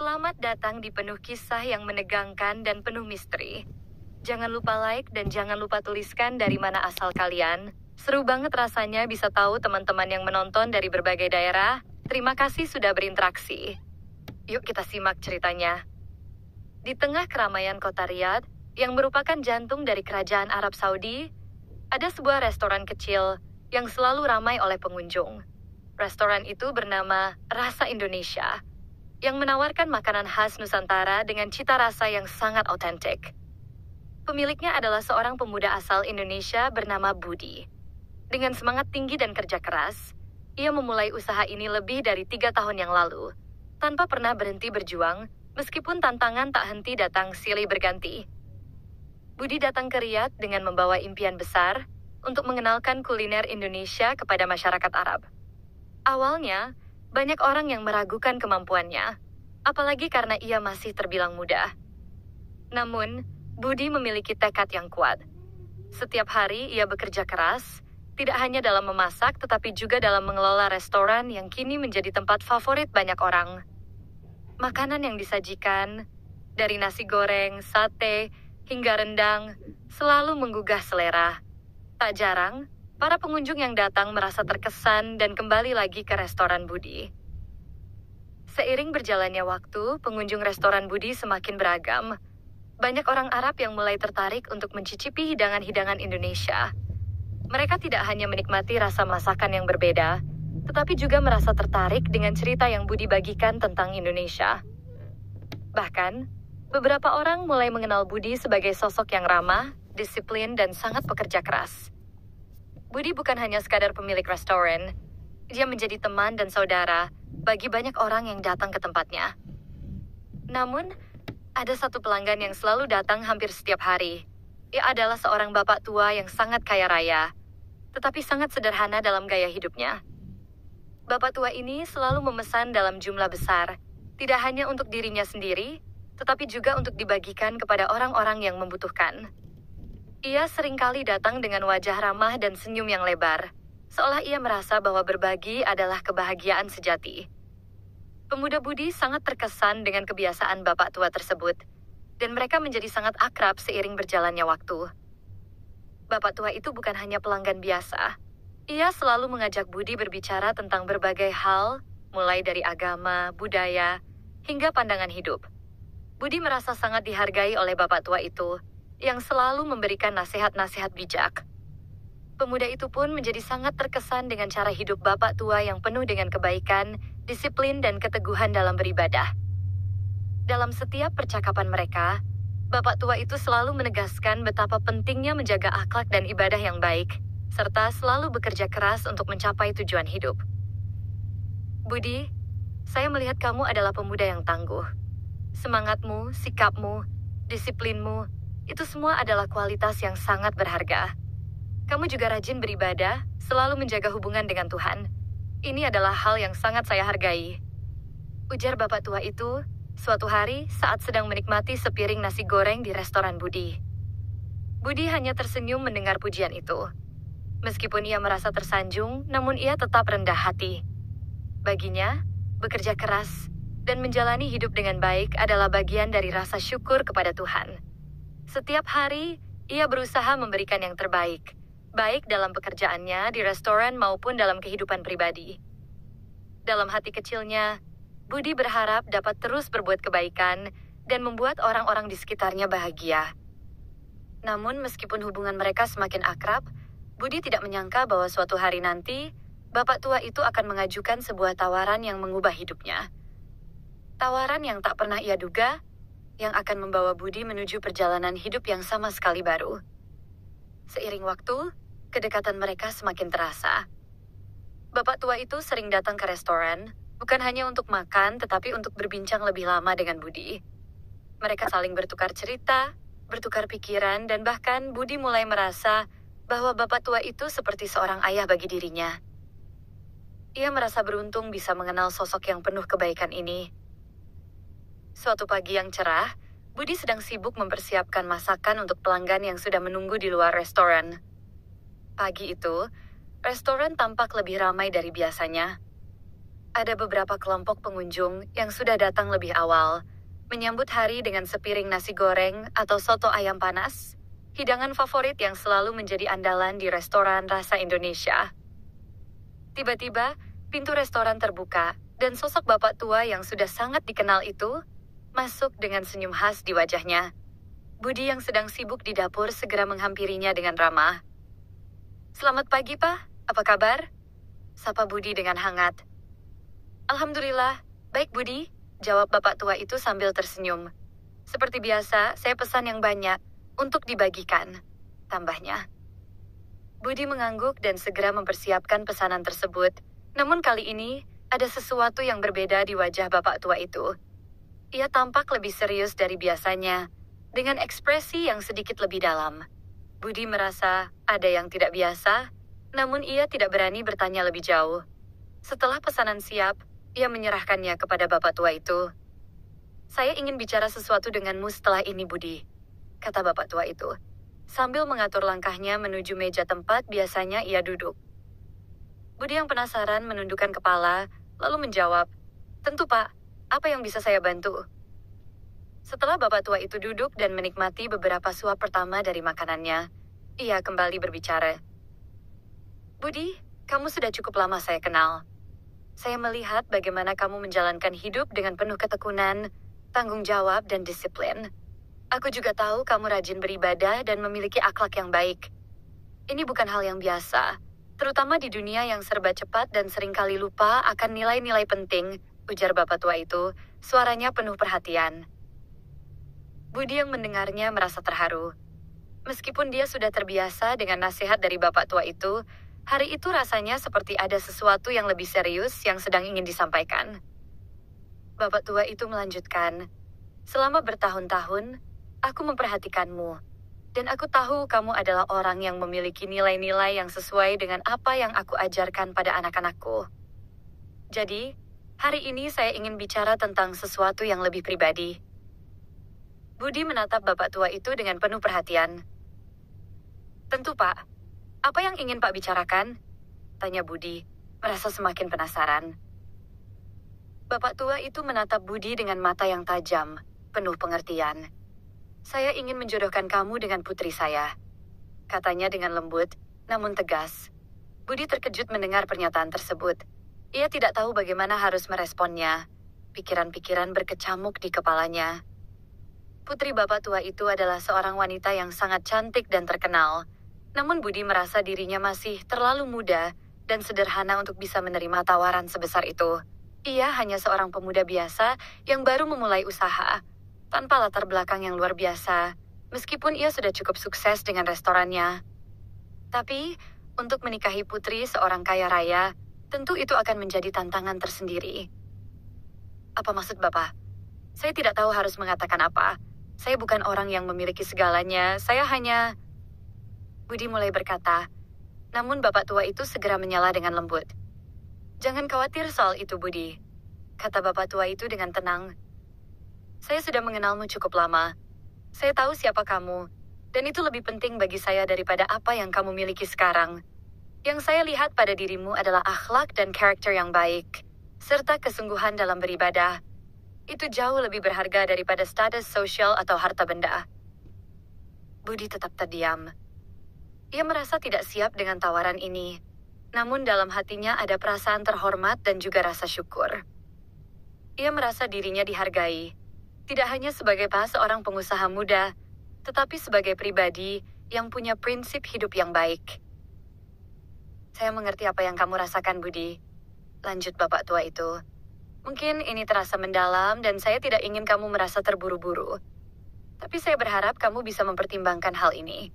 Selamat datang di penuh kisah yang menegangkan dan penuh misteri. Jangan lupa like dan jangan lupa tuliskan dari mana asal kalian. Seru banget rasanya bisa tahu teman-teman yang menonton dari berbagai daerah. Terima kasih sudah berinteraksi. Yuk kita simak ceritanya. Di tengah keramaian kota Riyadh, yang merupakan jantung dari kerajaan Arab Saudi, ada sebuah restoran kecil yang selalu ramai oleh pengunjung. Restoran itu bernama Rasa Indonesia, yang menawarkan makanan khas Nusantara dengan cita rasa yang sangat otentik. Pemiliknya adalah seorang pemuda asal Indonesia bernama Budi. Dengan semangat tinggi dan kerja keras, ia memulai usaha ini lebih dari 3 tahun yang lalu, tanpa pernah berhenti berjuang, meskipun tantangan tak henti datang silih berganti. Budi datang ke Riyadh dengan membawa impian besar untuk mengenalkan kuliner Indonesia kepada masyarakat Arab. Awalnya, banyak orang yang meragukan kemampuannya, apalagi karena ia masih terbilang muda. Namun, Budi memiliki tekad yang kuat. Setiap hari ia bekerja keras, tidak hanya dalam memasak tetapi juga dalam mengelola restoran yang kini menjadi tempat favorit banyak orang. Makanan yang disajikan, dari nasi goreng, sate, hingga rendang, selalu menggugah selera. Tak jarang, para pengunjung yang datang merasa terkesan dan kembali lagi ke restoran Budi. Seiring berjalannya waktu, pengunjung restoran Budi semakin beragam. Banyak orang Arab yang mulai tertarik untuk mencicipi hidangan-hidangan Indonesia. Mereka tidak hanya menikmati rasa masakan yang berbeda, tetapi juga merasa tertarik dengan cerita yang Budi bagikan tentang Indonesia. Bahkan, beberapa orang mulai mengenal Budi sebagai sosok yang ramah, disiplin, dan sangat pekerja keras. Budi bukan hanya sekadar pemilik restoran, dia menjadi teman dan saudara bagi banyak orang yang datang ke tempatnya. Namun, ada satu pelanggan yang selalu datang hampir setiap hari. Ia adalah seorang bapak tua yang sangat kaya raya, tetapi sangat sederhana dalam gaya hidupnya. Bapak tua ini selalu memesan dalam jumlah besar, tidak hanya untuk dirinya sendiri, tetapi juga untuk dibagikan kepada orang-orang yang membutuhkan. Ia seringkali datang dengan wajah ramah dan senyum yang lebar, seolah ia merasa bahwa berbagi adalah kebahagiaan sejati. Pemuda Budi sangat terkesan dengan kebiasaan bapak tua tersebut, dan mereka menjadi sangat akrab seiring berjalannya waktu. Bapak tua itu bukan hanya pelanggan biasa. Ia selalu mengajak Budi berbicara tentang berbagai hal, mulai dari agama, budaya, hingga pandangan hidup. Budi merasa sangat dihargai oleh bapak tua itu, yang selalu memberikan nasihat-nasihat bijak. Pemuda itu pun menjadi sangat terkesan dengan cara hidup bapak tua yang penuh dengan kebaikan, disiplin, dan keteguhan dalam beribadah. Dalam setiap percakapan mereka, bapak tua itu selalu menegaskan betapa pentingnya menjaga akhlak dan ibadah yang baik, serta selalu bekerja keras untuk mencapai tujuan hidup. Budi, saya melihat kamu adalah pemuda yang tangguh. Semangatmu, sikapmu, disiplinmu, itu semua adalah kualitas yang sangat berharga. Kamu juga rajin beribadah, selalu menjaga hubungan dengan Tuhan. Ini adalah hal yang sangat saya hargai. Ujar bapak tua itu, suatu hari saat sedang menikmati sepiring nasi goreng di restoran Budi. Budi hanya tersenyum mendengar pujian itu. Meskipun ia merasa tersanjung, namun ia tetap rendah hati. Baginya, bekerja keras dan menjalani hidup dengan baik adalah bagian dari rasa syukur kepada Tuhan. Setiap hari, ia berusaha memberikan yang terbaik, baik dalam pekerjaannya di restoran maupun dalam kehidupan pribadi. Dalam hati kecilnya, Budi berharap dapat terus berbuat kebaikan dan membuat orang-orang di sekitarnya bahagia. Namun meskipun hubungan mereka semakin akrab, Budi tidak menyangka bahwa suatu hari nanti, bapak tua itu akan mengajukan sebuah tawaran yang mengubah hidupnya. Tawaran yang tak pernah ia duga, yang akan membawa Budi menuju perjalanan hidup yang sama sekali baru. Seiring waktu, kedekatan mereka semakin terasa. Bapak tua itu sering datang ke restoran, bukan hanya untuk makan, tetapi untuk berbincang lebih lama dengan Budi. Mereka saling bertukar cerita, bertukar pikiran, dan bahkan Budi mulai merasa bahwa bapak tua itu seperti seorang ayah bagi dirinya. Ia merasa beruntung bisa mengenal sosok yang penuh kebaikan ini. Suatu pagi yang cerah, Budi sedang sibuk mempersiapkan masakan untuk pelanggan yang sudah menunggu di luar restoran. Pagi itu, restoran tampak lebih ramai dari biasanya. ada beberapa kelompok pengunjung yang sudah datang lebih awal, menyambut hari dengan sepiring nasi goreng atau soto ayam panas, hidangan favorit yang selalu menjadi andalan di restoran rasa Indonesia. Tiba-tiba, pintu restoran terbuka, dan sosok bapak tua yang sudah sangat dikenal itu masuk dengan senyum khas di wajahnya. Budi yang sedang sibuk di dapur segera menghampirinya dengan ramah. "Selamat pagi, Pak. Apa kabar?" Sapa Budi dengan hangat. "Alhamdulillah, baik Budi," jawab bapak tua itu sambil tersenyum. "Seperti biasa, saya pesan yang banyak, untuk dibagikan," tambahnya. Budi mengangguk dan segera mempersiapkan pesanan tersebut, namun kali ini, ada sesuatu yang berbeda di wajah bapak tua itu. Ia tampak lebih serius dari biasanya, dengan ekspresi yang sedikit lebih dalam. Budi merasa ada yang tidak biasa, namun ia tidak berani bertanya lebih jauh. Setelah pesanan siap, ia menyerahkannya kepada bapak tua itu. "Saya ingin bicara sesuatu denganmu setelah ini, Budi," kata bapak tua itu, sambil mengatur langkahnya menuju meja tempat biasanya ia duduk. Budi yang penasaran menundukkan kepala, lalu menjawab, "Tentu, Pak. Apa yang bisa saya bantu?" Setelah bapak tua itu duduk dan menikmati beberapa suap pertama dari makanannya, ia kembali berbicara. "Budi, kamu sudah cukup lama saya kenal. Saya melihat bagaimana kamu menjalankan hidup dengan penuh ketekunan, tanggung jawab, dan disiplin. Aku juga tahu kamu rajin beribadah dan memiliki akhlak yang baik. Ini bukan hal yang biasa, terutama di dunia yang serba cepat dan seringkali lupa akan nilai-nilai penting," ujar bapak tua itu, suaranya penuh perhatian. Budi yang mendengarnya merasa terharu. Meskipun dia sudah terbiasa dengan nasihat dari bapak tua itu, hari itu rasanya seperti ada sesuatu yang lebih serius yang sedang ingin disampaikan. Bapak tua itu melanjutkan, "Selama bertahun-tahun, aku memperhatikanmu, dan aku tahu kamu adalah orang yang memiliki nilai-nilai yang sesuai dengan apa yang aku ajarkan pada anak-anakku. Jadi, hari ini saya ingin bicara tentang sesuatu yang lebih pribadi." Budi menatap bapak tua itu dengan penuh perhatian. "Tentu, Pak. Apa yang ingin Pak bicarakan?" tanya Budi, merasa semakin penasaran. Bapak tua itu menatap Budi dengan mata yang tajam, penuh pengertian. "Saya ingin menjodohkan kamu dengan putri saya," katanya dengan lembut, namun tegas. Budi terkejut mendengar pernyataan tersebut. Ia tidak tahu bagaimana harus meresponnya. Pikiran-pikiran berkecamuk di kepalanya. Putri bapak tua itu adalah seorang wanita yang sangat cantik dan terkenal. Namun Budi merasa dirinya masih terlalu muda dan sederhana untuk bisa menerima tawaran sebesar itu. Ia hanya seorang pemuda biasa yang baru memulai usaha, tanpa latar belakang yang luar biasa, meskipun ia sudah cukup sukses dengan restorannya. Tapi, untuk menikahi putri seorang kaya raya, tentu itu akan menjadi tantangan tersendiri. "Apa maksud Bapak? Saya tidak tahu harus mengatakan apa. Saya bukan orang yang memiliki segalanya, saya hanya..." Budi mulai berkata, namun bapak tua itu segera menyela dengan lembut. "Jangan khawatir soal itu, Budi," kata bapak tua itu dengan tenang. "Saya sudah mengenalmu cukup lama. Saya tahu siapa kamu, dan itu lebih penting bagi saya daripada apa yang kamu miliki sekarang. Yang saya lihat pada dirimu adalah akhlak dan karakter yang baik, serta kesungguhan dalam beribadah. Itu jauh lebih berharga daripada status sosial atau harta benda." Budi tetap terdiam. Ia merasa tidak siap dengan tawaran ini, namun dalam hatinya ada perasaan terhormat dan juga rasa syukur. Ia merasa dirinya dihargai, tidak hanya sebagai seorang pengusaha muda, tetapi sebagai pribadi yang punya prinsip hidup yang baik. "Saya mengerti apa yang kamu rasakan, Budi," lanjut bapak tua itu. "Mungkin ini terasa mendalam dan saya tidak ingin kamu merasa terburu-buru. Tapi saya berharap kamu bisa mempertimbangkan hal ini.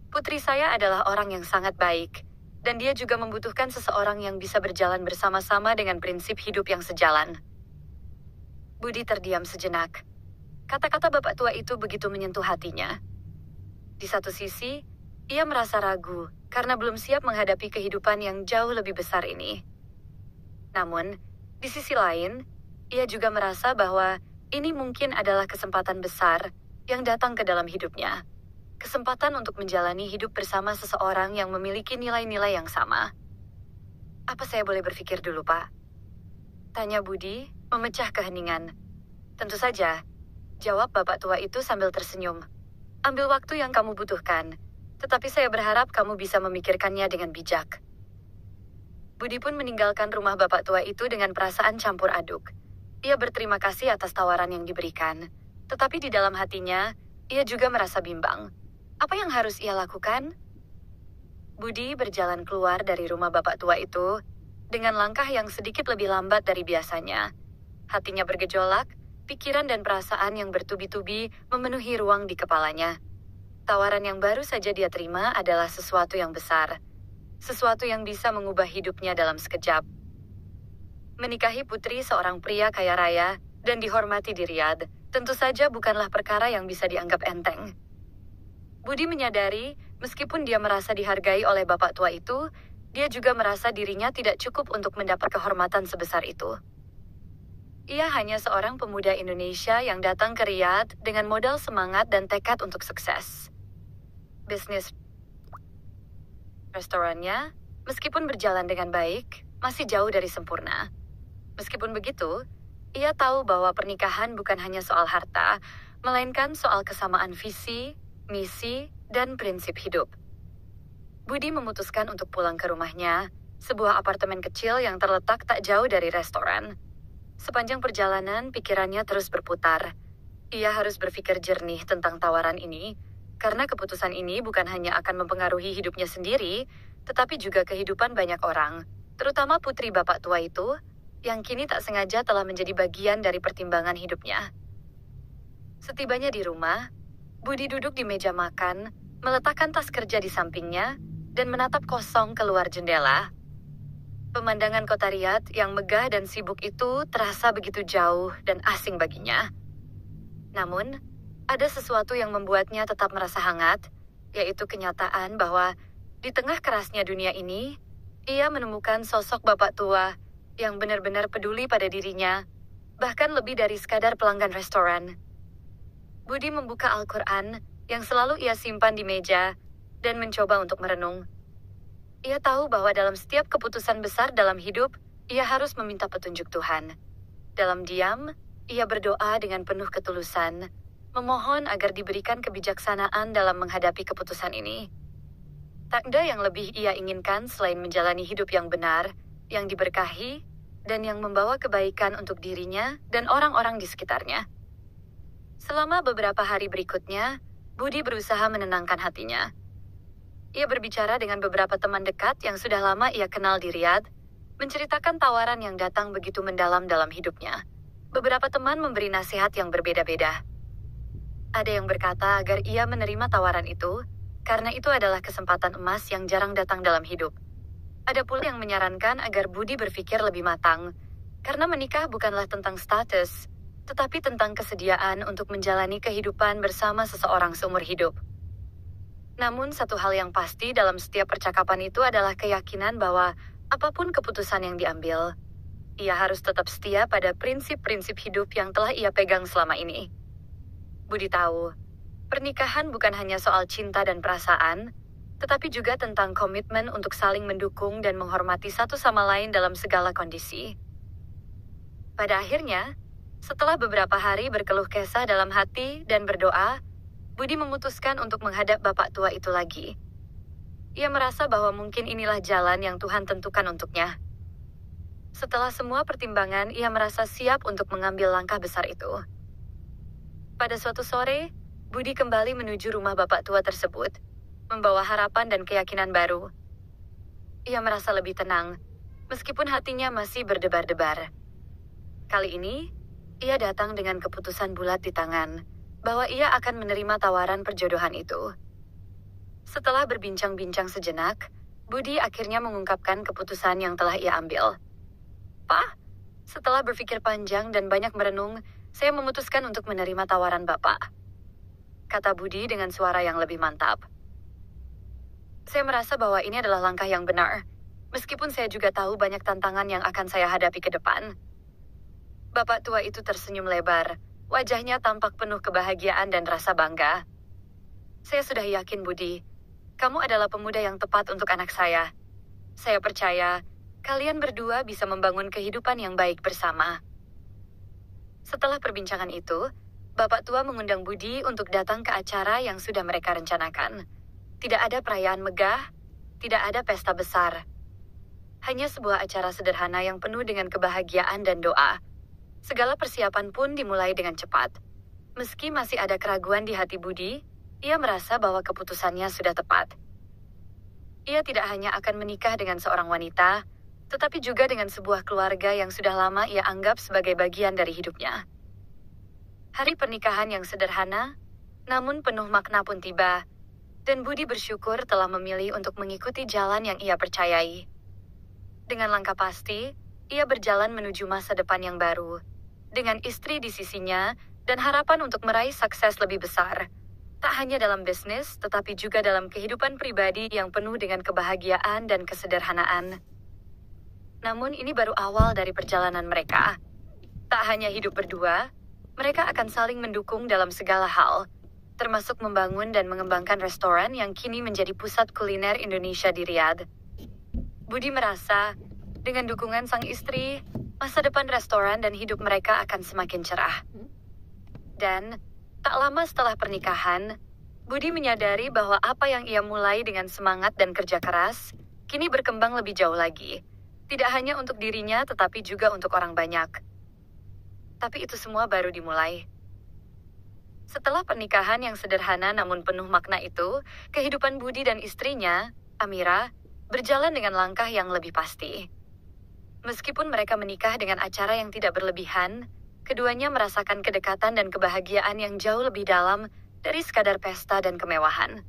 Putri saya adalah orang yang sangat baik, dan dia juga membutuhkan seseorang yang bisa berjalan bersama-sama dengan prinsip hidup yang sejalan." Budi terdiam sejenak. Kata-kata bapak tua itu begitu menyentuh hatinya. Di satu sisi, ia merasa ragu karena belum siap menghadapi kehidupan yang jauh lebih besar ini. Namun, di sisi lain, ia juga merasa bahwa ini mungkin adalah kesempatan besar yang datang ke dalam hidupnya. Kesempatan untuk menjalani hidup bersama seseorang yang memiliki nilai-nilai yang sama. "Apa saya boleh berpikir dulu, Pak?" Tanya Budi, memecah keheningan. Tentu saja, jawab bapak tua itu sambil tersenyum. Ambil waktu yang kamu butuhkan, tetapi saya berharap kamu bisa memikirkannya dengan bijak. Budi pun meninggalkan rumah bapak tua itu dengan perasaan campur aduk. Ia berterima kasih atas tawaran yang diberikan, tetapi di dalam hatinya, ia juga merasa bimbang. Apa yang harus ia lakukan? Budi berjalan keluar dari rumah bapak tua itu dengan langkah yang sedikit lebih lambat dari biasanya. Hatinya bergejolak, pikiran dan perasaan yang bertubi-tubi memenuhi ruang di kepalanya. Tawaran yang baru saja dia terima adalah sesuatu yang besar. Sesuatu yang bisa mengubah hidupnya dalam sekejap. Menikahi putri seorang pria kaya raya dan dihormati di Riyadh, tentu saja bukanlah perkara yang bisa dianggap enteng. Budi menyadari, meskipun dia merasa dihargai oleh bapak tua itu, dia juga merasa dirinya tidak cukup untuk mendapat kehormatan sebesar itu. Ia hanya seorang pemuda Indonesia yang datang ke Riyadh dengan modal semangat dan tekad untuk sukses. Bisnis restorannya, meskipun berjalan dengan baik, masih jauh dari sempurna. Meskipun begitu, ia tahu bahwa pernikahan bukan hanya soal harta, melainkan soal kesamaan visi, misi, dan prinsip hidup. Budi memutuskan untuk pulang ke rumahnya, sebuah apartemen kecil yang terletak tak jauh dari restoran. Sepanjang perjalanan, pikirannya terus berputar. Ia harus berpikir jernih tentang tawaran ini, karena keputusan ini bukan hanya akan mempengaruhi hidupnya sendiri, tetapi juga kehidupan banyak orang, terutama putri bapak tua itu, yang kini tak sengaja telah menjadi bagian dari pertimbangan hidupnya. Setibanya di rumah, Budi duduk di meja makan, meletakkan tas kerja di sampingnya, dan menatap kosong keluar jendela. Pemandangan kota Riyadh yang megah dan sibuk itu terasa begitu jauh dan asing baginya. Namun, ada sesuatu yang membuatnya tetap merasa hangat, yaitu kenyataan bahwa di tengah kerasnya dunia ini, ia menemukan sosok bapak tua yang benar-benar peduli pada dirinya, bahkan lebih dari sekadar pelanggan restoran. Budi membuka Al-Quran yang selalu ia simpan di meja dan mencoba untuk merenung. Ia tahu bahwa dalam setiap keputusan besar dalam hidup, ia harus meminta petunjuk Tuhan. Dalam diam, ia berdoa dengan penuh ketulusan, memohon agar diberikan kebijaksanaan dalam menghadapi keputusan ini. Tak ada yang lebih ia inginkan selain menjalani hidup yang benar, yang diberkahi, dan yang membawa kebaikan untuk dirinya dan orang-orang di sekitarnya. Selama beberapa hari berikutnya, Budi berusaha menenangkan hatinya. Ia berbicara dengan beberapa teman dekat yang sudah lama ia kenal di Riyadh, menceritakan tawaran yang datang begitu mendalam dalam hidupnya. Beberapa teman memberi nasihat yang berbeda-beda. Ada yang berkata agar ia menerima tawaran itu, karena itu adalah kesempatan emas yang jarang datang dalam hidup. Ada pula yang menyarankan agar Budi berpikir lebih matang, karena menikah bukanlah tentang status, tetapi tentang kesediaan untuk menjalani kehidupan bersama seseorang seumur hidup. Namun satu hal yang pasti dalam setiap percakapan itu adalah keyakinan bahwa apapun keputusan yang diambil, ia harus tetap setia pada prinsip-prinsip hidup yang telah ia pegang selama ini. Budi tahu, pernikahan bukan hanya soal cinta dan perasaan, tetapi juga tentang komitmen untuk saling mendukung dan menghormati satu sama lain dalam segala kondisi. Pada akhirnya, setelah beberapa hari berkeluh kesah dalam hati dan berdoa, Budi memutuskan untuk menghadap bapak tua itu lagi. Ia merasa bahwa mungkin inilah jalan yang Tuhan tentukan untuknya. Setelah semua pertimbangan, ia merasa siap untuk mengambil langkah besar itu. Pada suatu sore, Budi kembali menuju rumah bapak tua tersebut, membawa harapan dan keyakinan baru. Ia merasa lebih tenang, meskipun hatinya masih berdebar-debar. Kali ini, ia datang dengan keputusan bulat di tangan, bahwa ia akan menerima tawaran perjodohan itu. Setelah berbincang-bincang sejenak, Budi akhirnya mengungkapkan keputusan yang telah ia ambil. "Pak, setelah berpikir panjang dan banyak merenung, saya memutuskan untuk menerima tawaran Bapak," kata Budi dengan suara yang lebih mantap. "Saya merasa bahwa ini adalah langkah yang benar, meskipun saya juga tahu banyak tantangan yang akan saya hadapi ke depan." Bapak tua itu tersenyum lebar, wajahnya tampak penuh kebahagiaan dan rasa bangga. "Saya sudah yakin, Budi, kamu adalah pemuda yang tepat untuk anak saya. Saya percaya, kalian berdua bisa membangun kehidupan yang baik bersama. Setelah perbincangan itu, Bapak tua mengundang Budi untuk datang ke acara yang sudah mereka rencanakan. Tidak ada perayaan megah, tidak ada pesta besar. Hanya sebuah acara sederhana yang penuh dengan kebahagiaan dan doa. Segala persiapan pun dimulai dengan cepat. Meski masih ada keraguan di hati Budi, ia merasa bahwa keputusannya sudah tepat. Ia tidak hanya akan menikah dengan seorang wanita, tetapi juga dengan sebuah keluarga yang sudah lama ia anggap sebagai bagian dari hidupnya. Hari pernikahan yang sederhana, namun penuh makna pun tiba, dan Budi bersyukur telah memilih untuk mengikuti jalan yang ia percayai. Dengan langkah pasti, ia berjalan menuju masa depan yang baru, dengan istri di sisinya dan harapan untuk meraih sukses lebih besar. Tak hanya dalam bisnis, tetapi juga dalam kehidupan pribadi yang penuh dengan kebahagiaan dan kesederhanaan. Namun ini baru awal dari perjalanan mereka. Tak hanya hidup berdua, mereka akan saling mendukung dalam segala hal, termasuk membangun dan mengembangkan restoran yang kini menjadi pusat kuliner Indonesia di Riyadh. Budi merasa, dengan dukungan sang istri, masa depan restoran dan hidup mereka akan semakin cerah. Dan, tak lama setelah pernikahan, Budi menyadari bahwa apa yang ia mulai dengan semangat dan kerja keras, kini berkembang lebih jauh lagi. Tidak hanya untuk dirinya, tetapi juga untuk orang banyak. Tapi itu semua baru dimulai. Setelah pernikahan yang sederhana namun penuh makna itu, kehidupan Budi dan istrinya, Amira, berjalan dengan langkah yang lebih pasti. Meskipun mereka menikah dengan acara yang tidak berlebihan, keduanya merasakan kedekatan dan kebahagiaan yang jauh lebih dalam dari sekadar pesta dan kemewahan.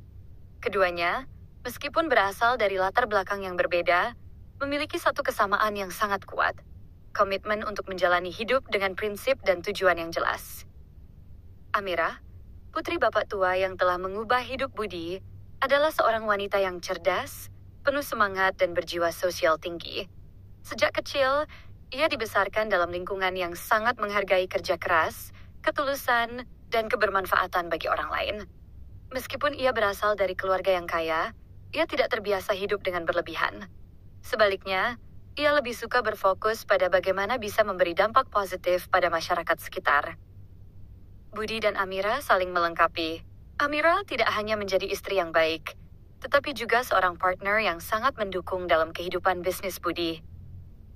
Keduanya, meskipun berasal dari latar belakang yang berbeda, memiliki satu kesamaan yang sangat kuat. Komitmen untuk menjalani hidup dengan prinsip dan tujuan yang jelas. Amira, putri bapak tua yang telah mengubah hidup Budi, adalah seorang wanita yang cerdas, penuh semangat dan berjiwa sosial tinggi. Sejak kecil, ia dibesarkan dalam lingkungan yang sangat menghargai kerja keras, ketulusan, dan kebermanfaatan bagi orang lain. Meskipun ia berasal dari keluarga yang kaya, ia tidak terbiasa hidup dengan berlebihan. Sebaliknya, ia lebih suka berfokus pada bagaimana bisa memberi dampak positif pada masyarakat sekitar. Budi dan Amira saling melengkapi. Amira tidak hanya menjadi istri yang baik, tetapi juga seorang partner yang sangat mendukung dalam kehidupan bisnis Budi.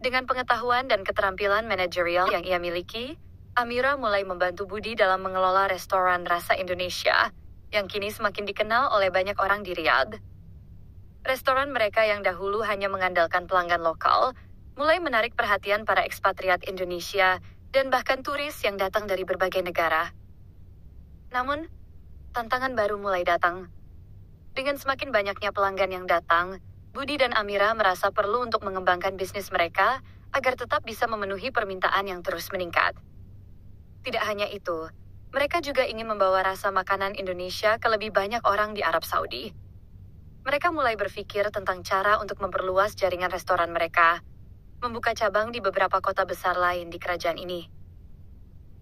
Dengan pengetahuan dan keterampilan manajerial yang ia miliki, Amira mulai membantu Budi dalam mengelola restoran rasa Indonesia, yang kini semakin dikenal oleh banyak orang di Riyadh. Restoran mereka yang dahulu hanya mengandalkan pelanggan lokal, mulai menarik perhatian para ekspatriat Indonesia dan bahkan turis yang datang dari berbagai negara. Namun, tantangan baru mulai datang. Dengan semakin banyaknya pelanggan yang datang, Budi dan Amira merasa perlu untuk mengembangkan bisnis mereka agar tetap bisa memenuhi permintaan yang terus meningkat. Tidak hanya itu, mereka juga ingin membawa rasa makanan Indonesia ke lebih banyak orang di Arab Saudi. Mereka mulai berpikir tentang cara untuk memperluas jaringan restoran mereka, membuka cabang di beberapa kota besar lain di kerajaan ini.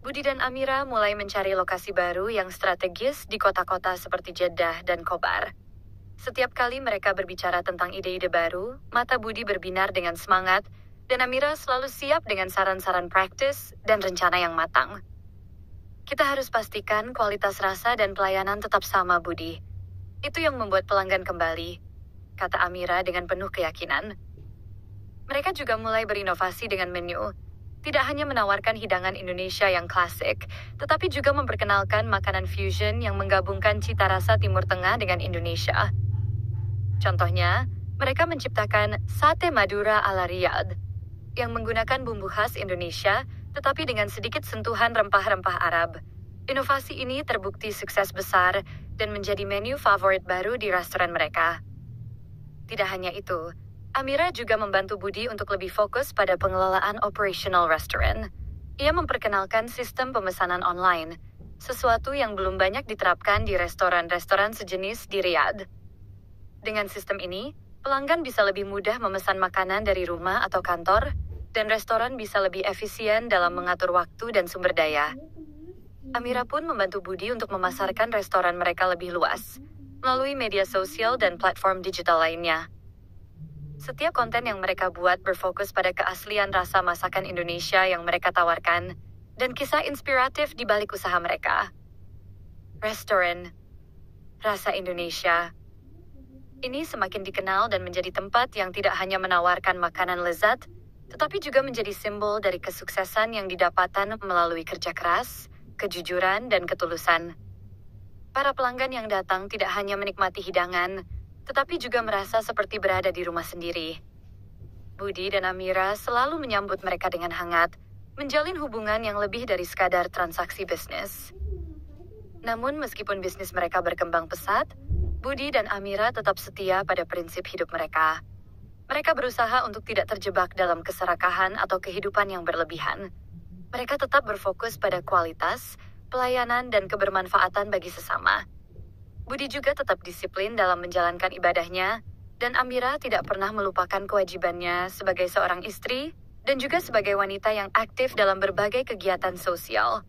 Budi dan Amira mulai mencari lokasi baru yang strategis di kota-kota seperti Jeddah dan Khobar. Setiap kali mereka berbicara tentang ide-ide baru, mata Budi berbinar dengan semangat, dan Amira selalu siap dengan saran-saran praktis dan rencana yang matang. Kita harus pastikan kualitas rasa dan pelayanan tetap sama, Budi. Itu yang membuat pelanggan kembali, kata Amira dengan penuh keyakinan. Mereka juga mulai berinovasi dengan menu. Tidak hanya menawarkan hidangan Indonesia yang klasik, tetapi juga memperkenalkan makanan fusion yang menggabungkan cita rasa Timur Tengah dengan Indonesia. Contohnya, mereka menciptakan sate Madura ala Riyadh, yang menggunakan bumbu khas Indonesia, tetapi dengan sedikit sentuhan rempah-rempah Arab. Inovasi ini terbukti sukses besar dan menjadi menu favorit baru di restoran mereka. Tidak hanya itu, Amira juga membantu Budi untuk lebih fokus pada pengelolaan operational restoran. Ia memperkenalkan sistem pemesanan online, sesuatu yang belum banyak diterapkan di restoran-restoran sejenis di Riyadh. Dengan sistem ini, pelanggan bisa lebih mudah memesan makanan dari rumah atau kantor, dan restoran bisa lebih efisien dalam mengatur waktu dan sumber daya. Amira pun membantu Budi untuk memasarkan restoran mereka lebih luas, melalui media sosial dan platform digital lainnya. Setiap konten yang mereka buat berfokus pada keaslian rasa masakan Indonesia yang mereka tawarkan, dan kisah inspiratif di balik usaha mereka. Restoran Rasa Indonesia ini semakin dikenal dan menjadi tempat yang tidak hanya menawarkan makanan lezat, tetapi juga menjadi simbol dari kesuksesan yang didapatkan melalui kerja keras, kejujuran, dan ketulusan. Para pelanggan yang datang tidak hanya menikmati hidangan, tetapi juga merasa seperti berada di rumah sendiri. Budi dan Amira selalu menyambut mereka dengan hangat, menjalin hubungan yang lebih dari sekadar transaksi bisnis. Namun meskipun bisnis mereka berkembang pesat, Budi dan Amira tetap setia pada prinsip hidup mereka. Mereka berusaha untuk tidak terjebak dalam keserakahan atau kehidupan yang berlebihan. Mereka tetap berfokus pada kualitas, pelayanan, dan kebermanfaatan bagi sesama. Budi juga tetap disiplin dalam menjalankan ibadahnya, dan Amira tidak pernah melupakan kewajibannya sebagai seorang istri dan juga sebagai wanita yang aktif dalam berbagai kegiatan sosial.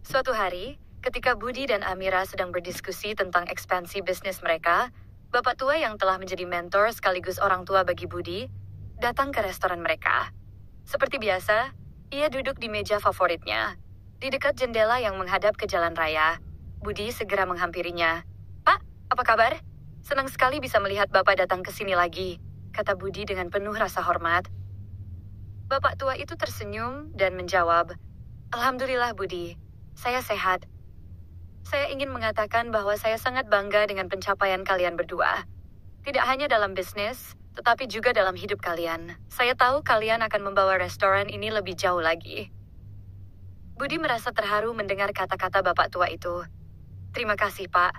Suatu hari, ketika Budi dan Amira sedang berdiskusi tentang ekspansi bisnis mereka, bapak tua yang telah menjadi mentor sekaligus orang tua bagi Budi, datang ke restoran mereka. Seperti biasa, ia duduk di meja favoritnya, di dekat jendela yang menghadap ke jalan raya. Budi segera menghampirinya. "Pak, apa kabar? Senang sekali bisa melihat Bapak datang ke sini lagi," kata Budi dengan penuh rasa hormat. Bapak tua itu tersenyum dan menjawab, "Alhamdulillah Budi, saya sehat. Saya ingin mengatakan bahwa saya sangat bangga dengan pencapaian kalian berdua. Tidak hanya dalam bisnis, tetapi juga dalam hidup kalian. Saya tahu kalian akan membawa restoran ini lebih jauh lagi." Budi merasa terharu mendengar kata-kata bapak tua itu. "Terima kasih, Pak.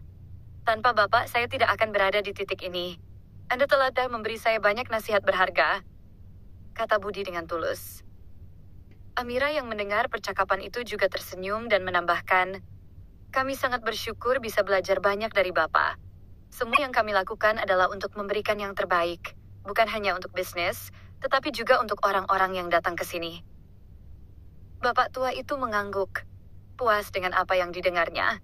Tanpa Bapak, saya tidak akan berada di titik ini. Anda telah memberi saya banyak nasihat berharga," kata Budi dengan tulus. Amira yang mendengar percakapan itu juga tersenyum dan menambahkan, "Kami sangat bersyukur bisa belajar banyak dari Bapak. Semua yang kami lakukan adalah untuk memberikan yang terbaik, bukan hanya untuk bisnis, tetapi juga untuk orang-orang yang datang ke sini." Bapak tua itu mengangguk, puas dengan apa yang didengarnya.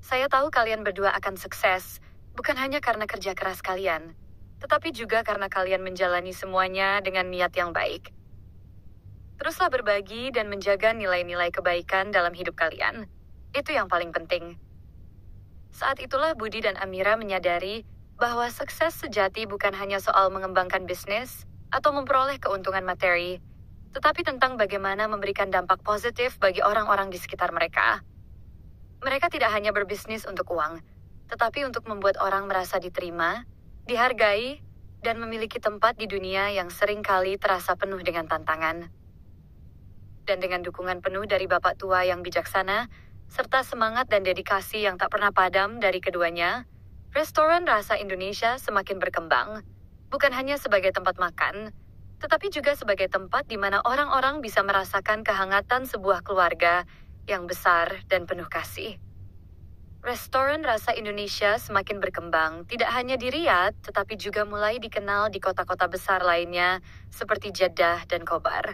"Saya tahu kalian berdua akan sukses, bukan hanya karena kerja keras kalian, tetapi juga karena kalian menjalani semuanya dengan niat yang baik. Teruslah berbagi dan menjaga nilai-nilai kebaikan dalam hidup kalian. Itu yang paling penting." Saat itulah Budi dan Amira menyadari bahwa sukses sejati bukan hanya soal mengembangkan bisnis atau memperoleh keuntungan materi, tetapi tentang bagaimana memberikan dampak positif bagi orang-orang di sekitar mereka. Mereka tidak hanya berbisnis untuk uang, tetapi untuk membuat orang merasa diterima, dihargai, dan memiliki tempat di dunia yang seringkali terasa penuh dengan tantangan. Dan dengan dukungan penuh dari bapak tua yang bijaksana, serta semangat dan dedikasi yang tak pernah padam dari keduanya, restoran Rasa Indonesia semakin berkembang, bukan hanya sebagai tempat makan, tetapi juga sebagai tempat di mana orang-orang bisa merasakan kehangatan sebuah keluarga yang besar dan penuh kasih. Restoran Rasa Indonesia semakin berkembang, tidak hanya di Riyadh, tetapi juga mulai dikenal di kota-kota besar lainnya, seperti Jeddah dan Khobar.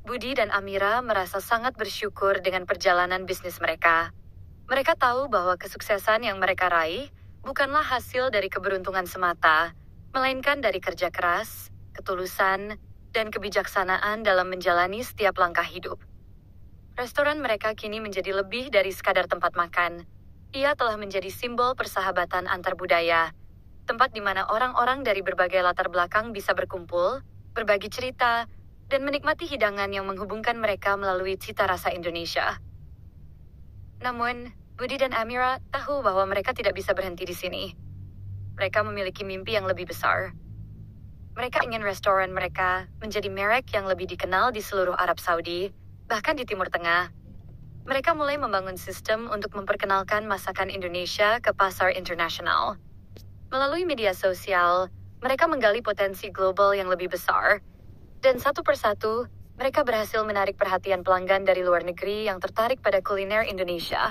Budi dan Amira merasa sangat bersyukur dengan perjalanan bisnis mereka. Mereka tahu bahwa kesuksesan yang mereka raih bukanlah hasil dari keberuntungan semata, melainkan dari kerja keras, ketulusan, dan kebijaksanaan dalam menjalani setiap langkah hidup. Restoran mereka kini menjadi lebih dari sekadar tempat makan. Ia telah menjadi simbol persahabatan antar budaya, tempat di mana orang-orang dari berbagai latar belakang bisa berkumpul, berbagi cerita, dan menikmati hidangan yang menghubungkan mereka melalui cita rasa Indonesia. Namun, Budi dan Amira tahu bahwa mereka tidak bisa berhenti di sini. Mereka memiliki mimpi yang lebih besar. Mereka ingin restoran mereka menjadi merek yang lebih dikenal di seluruh Arab Saudi, bahkan di Timur Tengah. Mereka mulai membangun sistem untuk memperkenalkan masakan Indonesia ke pasar internasional. Melalui media sosial, mereka menggali potensi global yang lebih besar, dan satu persatu, mereka berhasil menarik perhatian pelanggan dari luar negeri yang tertarik pada kuliner Indonesia.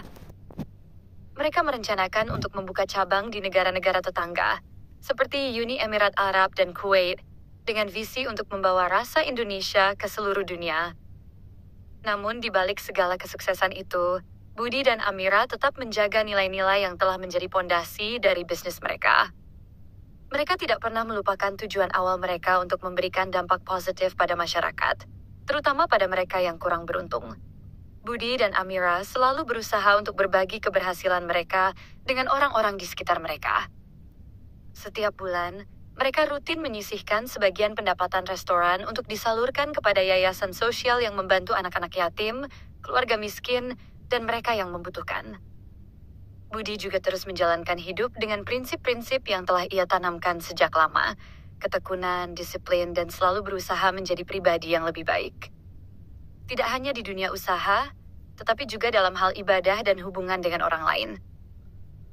Mereka merencanakan untuk membuka cabang di negara-negara tetangga, seperti Uni Emirat Arab dan Kuwait, dengan visi untuk membawa rasa Indonesia ke seluruh dunia. Namun di balik segala kesuksesan itu, Budi dan Amira tetap menjaga nilai-nilai yang telah menjadi pondasi dari bisnis mereka. Mereka tidak pernah melupakan tujuan awal mereka untuk memberikan dampak positif pada masyarakat, terutama pada mereka yang kurang beruntung. Budi dan Amira selalu berusaha untuk berbagi keberhasilan mereka dengan orang-orang di sekitar mereka. Setiap bulan, mereka rutin menyisihkan sebagian pendapatan restoran untuk disalurkan kepada yayasan sosial yang membantu anak-anak yatim, keluarga miskin, dan mereka yang membutuhkan. Budi juga terus menjalankan hidup dengan prinsip-prinsip yang telah ia tanamkan sejak lama, ketekunan, disiplin, dan selalu berusaha menjadi pribadi yang lebih baik. Tidak hanya di dunia usaha, tetapi juga dalam hal ibadah dan hubungan dengan orang lain.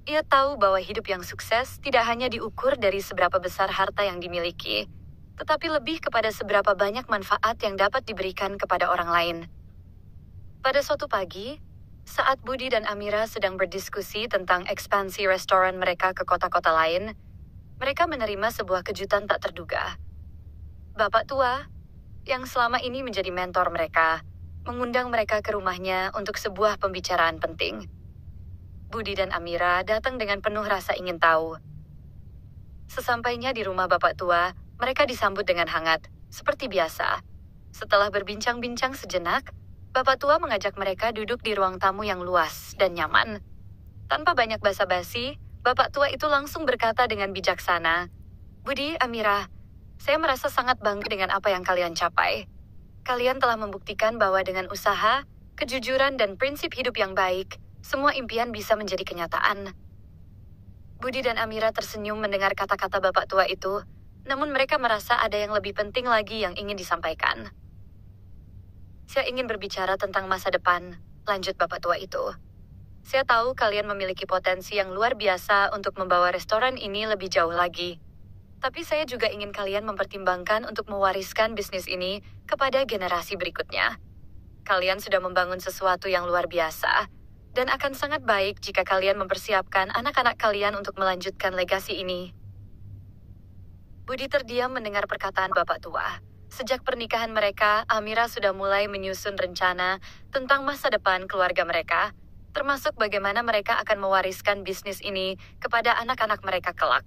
Ia tahu bahwa hidup yang sukses tidak hanya diukur dari seberapa besar harta yang dimiliki, tetapi lebih kepada seberapa banyak manfaat yang dapat diberikan kepada orang lain. Pada suatu pagi, saat Budi dan Amira sedang berdiskusi tentang ekspansi restoran mereka ke kota-kota lain, mereka menerima sebuah kejutan tak terduga. Bapak tua, yang selama ini menjadi mentor mereka, mengundang mereka ke rumahnya untuk sebuah pembicaraan penting. Budi dan Amira datang dengan penuh rasa ingin tahu. Sesampainya di rumah bapak tua, mereka disambut dengan hangat, seperti biasa. Setelah berbincang-bincang sejenak, bapak tua mengajak mereka duduk di ruang tamu yang luas dan nyaman. Tanpa banyak basa-basi, bapak tua itu langsung berkata dengan bijaksana, "Budi, Amira, saya merasa sangat bangga dengan apa yang kalian capai. Kalian telah membuktikan bahwa dengan usaha, kejujuran, dan prinsip hidup yang baik, semua impian bisa menjadi kenyataan." Budi dan Amira tersenyum mendengar kata-kata bapak tua itu, namun mereka merasa ada yang lebih penting lagi yang ingin disampaikan. "Saya ingin berbicara tentang masa depan," lanjut bapak tua itu. "Saya tahu kalian memiliki potensi yang luar biasa untuk membawa restoran ini lebih jauh lagi. Tapi saya juga ingin kalian mempertimbangkan untuk mewariskan bisnis ini kepada generasi berikutnya. Kalian sudah membangun sesuatu yang luar biasa, dan akan sangat baik jika kalian mempersiapkan anak-anak kalian untuk melanjutkan legasi ini." Budi terdiam mendengar perkataan bapak tua. Sejak pernikahan mereka, Amira sudah mulai menyusun rencana tentang masa depan keluarga mereka, termasuk bagaimana mereka akan mewariskan bisnis ini kepada anak-anak mereka kelak.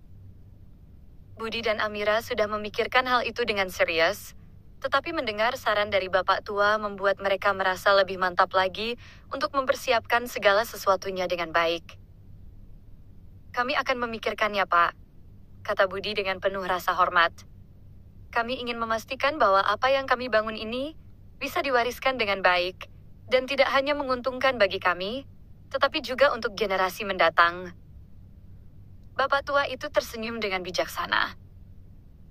Budi dan Amira sudah memikirkan hal itu dengan serius, tetapi mendengar saran dari bapak tua membuat mereka merasa lebih mantap lagi untuk mempersiapkan segala sesuatunya dengan baik. "Kami akan memikirkannya, Pak," kata Budi dengan penuh rasa hormat. "Kami ingin memastikan bahwa apa yang kami bangun ini bisa diwariskan dengan baik, dan tidak hanya menguntungkan bagi kami, tetapi juga untuk generasi mendatang." Bapak tua itu tersenyum dengan bijaksana.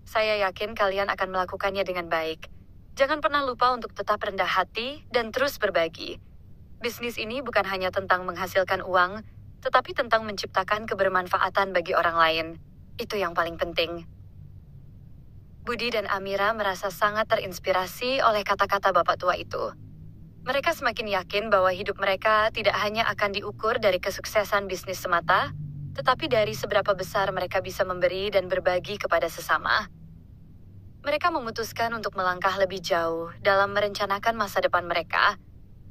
"Saya yakin kalian akan melakukannya dengan baik. Jangan pernah lupa untuk tetap rendah hati dan terus berbagi. Bisnis ini bukan hanya tentang menghasilkan uang, tetapi tentang menciptakan kebermanfaatan bagi orang lain. Itu yang paling penting." Budi dan Amira merasa sangat terinspirasi oleh kata-kata bapak tua itu. Mereka semakin yakin bahwa hidup mereka tidak hanya akan diukur dari kesuksesan bisnis semata, tetapi dari seberapa besar mereka bisa memberi dan berbagi kepada sesama. Mereka memutuskan untuk melangkah lebih jauh dalam merencanakan masa depan mereka,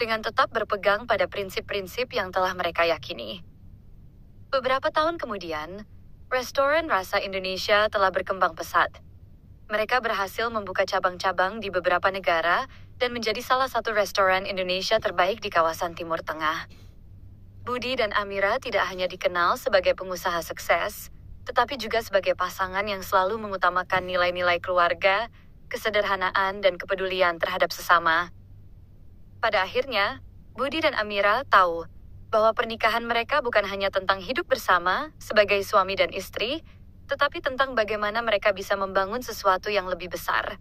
dengan tetap berpegang pada prinsip-prinsip yang telah mereka yakini. Beberapa tahun kemudian, restoran rasa Indonesia telah berkembang pesat. Mereka berhasil membuka cabang-cabang di beberapa negara dan menjadi salah satu restoran Indonesia terbaik di kawasan Timur Tengah. Budi dan Amira tidak hanya dikenal sebagai pengusaha sukses, tetapi juga sebagai pasangan yang selalu mengutamakan nilai-nilai keluarga, kesederhanaan, dan kepedulian terhadap sesama. Pada akhirnya, Budi dan Amira tahu bahwa pernikahan mereka bukan hanya tentang hidup bersama sebagai suami dan istri, tetapi tentang bagaimana mereka bisa membangun sesuatu yang lebih besar.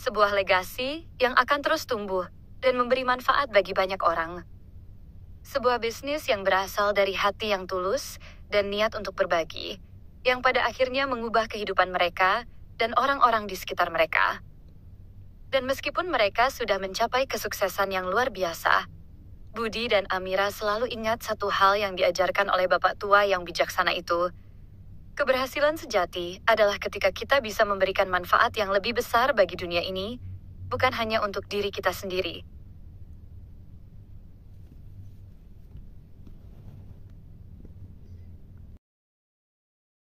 Sebuah legasi yang akan terus tumbuh dan memberi manfaat bagi banyak orang. Sebuah bisnis yang berasal dari hati yang tulus dan niat untuk berbagi, yang pada akhirnya mengubah kehidupan mereka dan orang-orang di sekitar mereka. Dan meskipun mereka sudah mencapai kesuksesan yang luar biasa, Budi dan Amira selalu ingat satu hal yang diajarkan oleh bapak tua yang bijaksana itu. Keberhasilan sejati adalah ketika kita bisa memberikan manfaat yang lebih besar bagi dunia ini, bukan hanya untuk diri kita sendiri,